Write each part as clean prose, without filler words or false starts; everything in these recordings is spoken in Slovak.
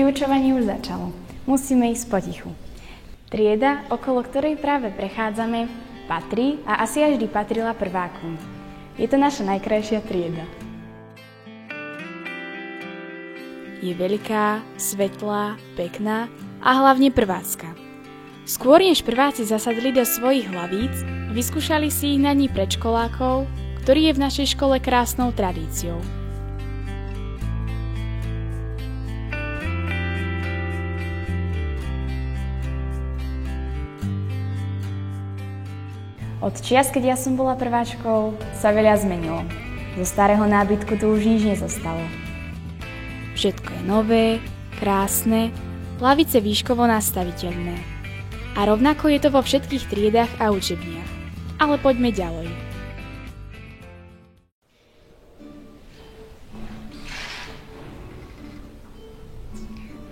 Vyučovanie už začalo. Musíme ísť potichu. Trieda, okolo ktorej práve prechádzame, patrí a asi aj vždy patrila prvákom. Je to naša najkrajšia trieda. Je veľká, svetlá, pekná a hlavne prvácka. Skôr než prváci zasadli do svojich hlavíc, vyskúšali si ich na dni predškolákov, ktorý je v našej škole krásnou tradíciou. Od čias, keď ja som bola prváčkou, sa veľa zmenilo. Zo starého nábytku tu už nič nezostalo. Všetko je nové, krásne, lavice výškovo nastaviteľné. A rovnako je to vo všetkých triedách a učebniach. Ale poďme ďalej.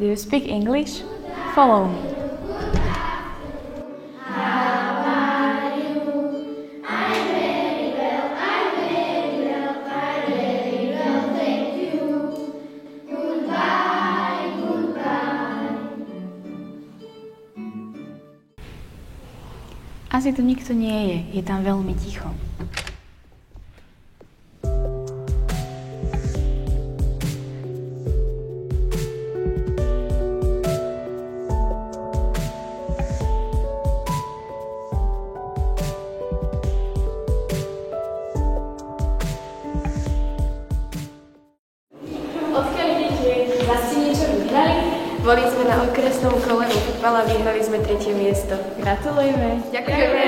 Do you speak English? Follow me. Asi tu nikto nie je tam veľmi ticho. Odkiaľ idete? Zase niečo vyhrali? Boli sme na okresnom kole vo futbale a vyhrali sme 3. miesto. Gratulujeme. Ďakujeme.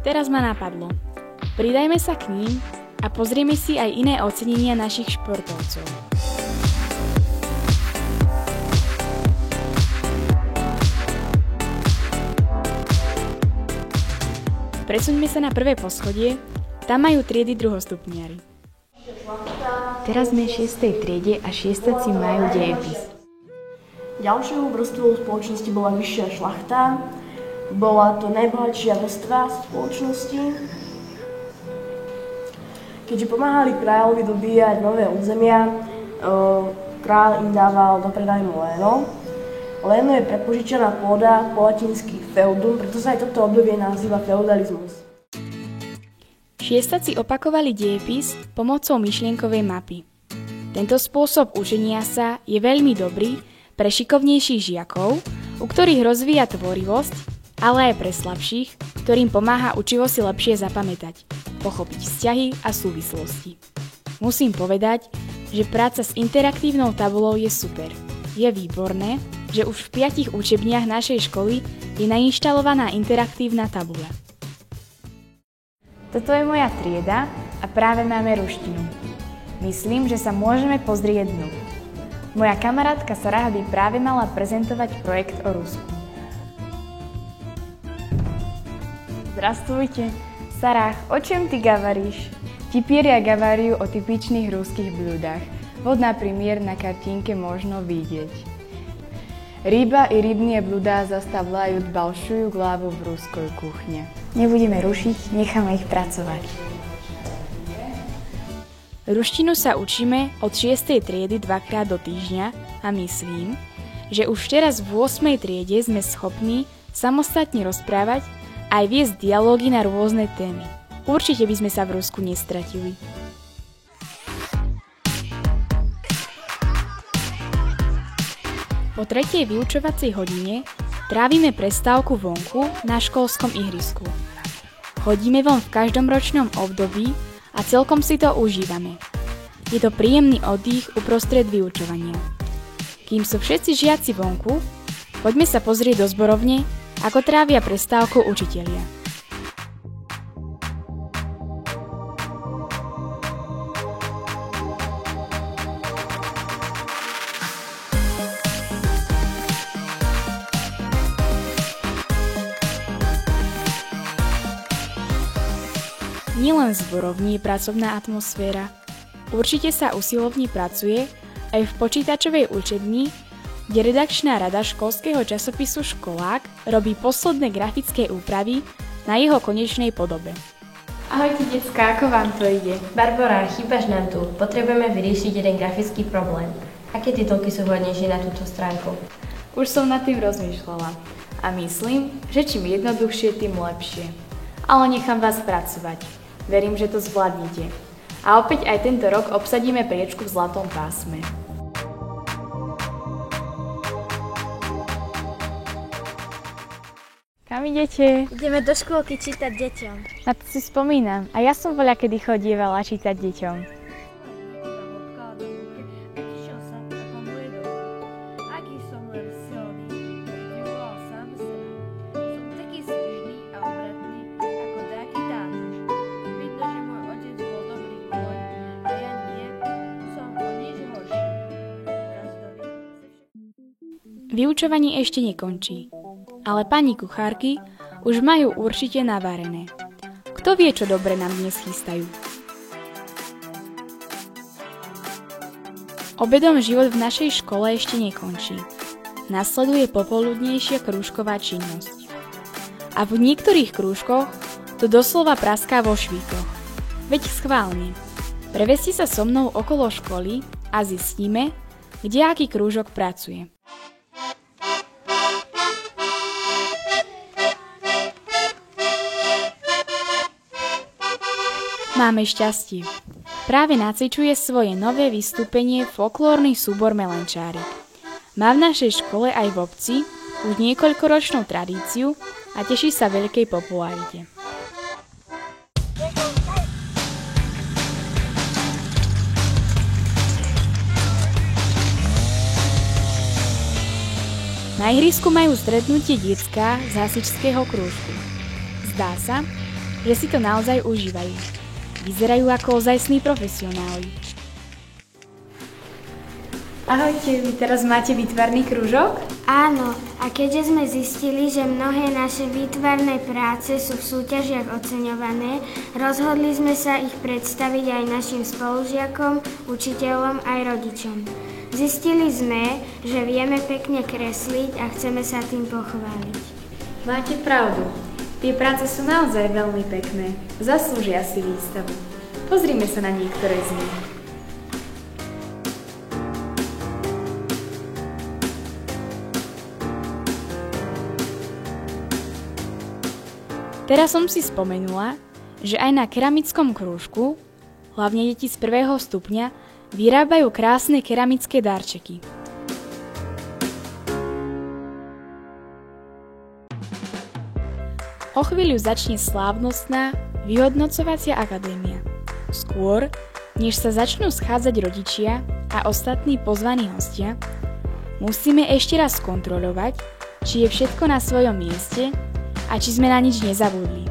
Teraz ma napadlo. Pridajme sa k ním a pozrieme si aj iné ocenenia našich športovcov. Presuňme sa na prvé poschodie, tam majú triedy druhostupniari. Teraz sme v 6. triede a šiestaci majú dejepis. Ďalšou vrstvou spoločnosti bola vyššia šlachta. Bola to najbohatšia vrstva spoločnosti. Keďže pomáhali kráľovi dobíjať nové územia, kráľ im dával do predajmu léno. Léno je prepožičaná pôda, po latinsky feudum, preto sa aj toto obdobie nazýva feudalizmus. Šiestaci opakovali dejepis pomocou myšlienkovej mapy. Tento spôsob učenia sa je veľmi dobrý pre šikovnejších žiakov, u ktorých rozvíja tvorivosť, ale aj pre slabších, ktorým pomáha učivo si lepšie zapamätať, pochopiť vzťahy a súvislosti. Musím povedať, že práca s interaktívnou tabulou je super. Je výborné, že už v 5 učebniach našej školy je nainštalovaná interaktívna tabula. Toto je moja trieda a práve máme ruštinu. Myslím, že sa môžeme pozrieť dnu. Moja kamarátka Sarah by práve mala prezentovať projekt o Rusku. Здравствуйте. Sarah, o čem ty говоришь? Теперь я говорю о типичных русских блюдах. Вот, например, на картинке можно видеть. Ryba и rybные блюда заставляют большую главу в русской кухне. Nebudeme rušiť, necháme ich pracovať. Ruštinu sa učíme od 6. triedy 2-krát do týždňa a myslím, že už teraz v 8. triede sme schopní samostatne rozprávať a aj viesť dialógy na rôzne témy. Určite by sme sa v Rusku nestratili. Po 3. vyučovacej hodine trávime prestávku vonku na školskom ihrisku. Chodíme von v každom ročnom období a celkom si to užívame. Je to príjemný oddych uprostred vyučovania. Kým sú všetci žiaci vonku, poďme sa pozrieť do zborovne, ako trávia prestávku učitelia. Nielen v zborovni je pracovná atmosféra. Určite sa usilovne pracuje aj v počítačovej učebni, kde redakčná rada školského časopisu Školák robí posledné grafické úpravy na jeho konečnej podobe. Ahojte decká, ako vám to ide? Barbora, chýbaš nám tu. Potrebujeme vyriešiť jeden grafický problém. Aké titulky sú vhodnejšie na túto stránku? Už som nad tým rozmýšľala a myslím, že čím jednoduchšie, tým lepšie. Ale nechám vás pracovať. Verím, že to zvládnete. A opäť aj tento rok obsadíme priečku v zlatom pásme. Kam idete? Ideme do škôlky čítať deťom. Na to si spomínam. A ja som voľa kedy chodievala čítať deťom. Vyučovanie ešte nekončí, ale pani kuchárky už majú určite navarené. Kto vie, čo dobre nám dnes chystajú? Obedom život v našej škole ešte nekončí. Nasleduje popoludnejšia krúžková činnosť. A v niektorých krúžkoch to doslova praská vo švíkoch. Veď schválne. Preveste sa so mnou okolo školy a zistíme, kde aký krúžok pracuje. Máme šťastie. Práve nacvičuje svoje nové vystúpenie folklórny súbor Melenčárik. Má v našej škole aj v obci už niekoľkoročnú tradíciu a teší sa veľkej popularite. Na ihrisku majú stretnutie decká z hasičského krúžku. Zdá sa, že si to naozaj užívajú. Vyzerajú ako ozajstní profesionáli. Ahojte, vy teraz máte výtvarný krúžok? Áno, a keďže sme zistili, že mnohé naše výtvarné práce sú v súťažiach oceňované, rozhodli sme sa ich predstaviť aj našim spolužiakom, učiteľom aj rodičom. Zistili sme, že vieme pekne kresliť a chceme sa tým pochváliť. Máte pravdu. Tie práce sú naozaj veľmi pekné. Zaslúžia si výstavu. Pozrime sa na niektoré z nich. Teraz som si spomenula, že aj na keramickom krúžku, hlavne deti z 1. stupňa, vyrábajú krásne keramické darčeky. O chvíľu začne slávnostná vyhodnocovacia akadémia. Skôr, než sa začnú schádzať rodičia a ostatní pozvaní hostia, musíme ešte raz kontrolovať, či je všetko na svojom mieste a či sme na nič nezabudli.